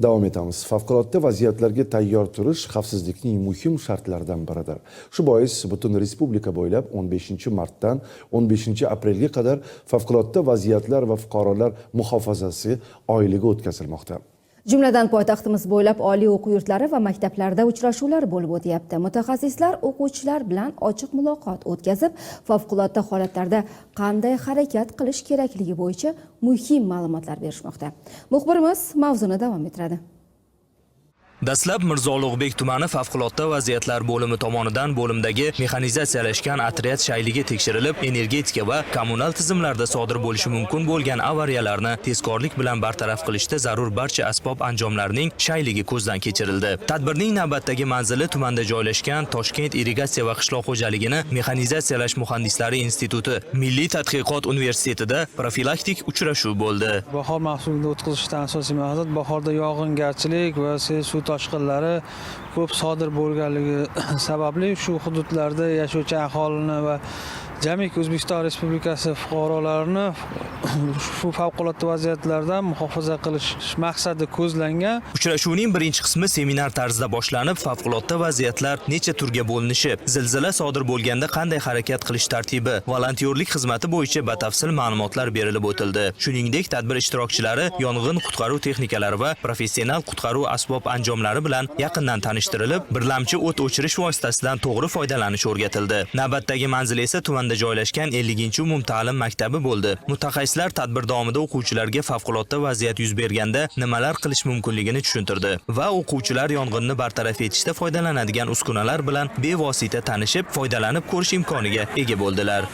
Davom etamiz. Favqulodda vaziyatlarga tayyor turish xavfsizlikning muhim shartlaridan biridir. Shu bois butun respublika bo'ylab 15-martdan 15-aprelga qadar favqulodda vaziyatlar va fuqarolar muhofazasi oyligi o'tkazilmoqda. Jumladan poytaxtimiz bo'ylab oliy o'quv yurtlari va maktablarda uchrashuvlar bo'lib o'tyapti. Mutaxassislar o'quvchilar bilan ochiq muloqot o'tkazib, favqulodda holatlarda qanday harakat qilish kerakligi bo'yicha muhim ma'lumotlar berishmoqda. Muxbirimiz mavzuni davom ettiradi. Dastlab Mirzo Ulug'bek tumani favqulodda vaziyatlar bo'limi tomonidan bo'limdagi mexanizatsiyalashgan otryad shayligi tekshirilib, energetika va kommunal tizimlarda sodir bo'lishi mumkin bo'lgan avariyalarni tezkorlik bilan bartaraf qilishda zarur barcha asbob anjomlarning shayligi ko'zdan kechirildi. Tadbirning navbatdagi manzili tumanda joylashgan Toshkent irrigatsiya va qishloq xo'jaligini mexanizatsiyalash muhandislari instituti Milliy tadqiqot universitetida profilaktik uchrashuv bo'ldi. Bahor mavsumida o'tkazishdan asosiy maqsad bahorda yog'ingarchilik va suv toshqinlari ko'p sodir bo'lganligi sababli shu hududlarda yashovchi aholini va jamiki O'zbekiston Respublikasi fuqarolarini shu favqulodda vaziyatlardan muhofaza qilish maqsadi ko'zlangan. Uchrashuvning birinchi qismi seminar tarzida boshlanib, favqulodda vaziyatlar necha turga bo'linishi, zilzila sodir bo'lganda qanday harakat qilish tartibi, volontyorlik xizmati bo'yicha batafsil ma'lumotlar berilib o'tildi. Shuningdek, tadbir ishtirokchilari yong'in qutqaruv texnikalari va professional qutqaruv asbob anjomlari bilan yaqindan tanishtirilib, birlamchi o't o'chirish vositasidan to'g'ri foydalanish o'rgatildi. Navbatdagi manzil esa tuman joylashgan 50-umumta'lim maktabi bo'ldi. Mutaxassislar tadbir davomida o'quvchilarga favqulodda vaziyat yuz berganda nimalar qilish mumkinligini tushuntirdi va o'quvchilar yong'inni bartaraf etishda foydalanadigan uskunalar bilan bevosita tanishib, foydalanib ko'rish imkoniga ega bo'ldilar.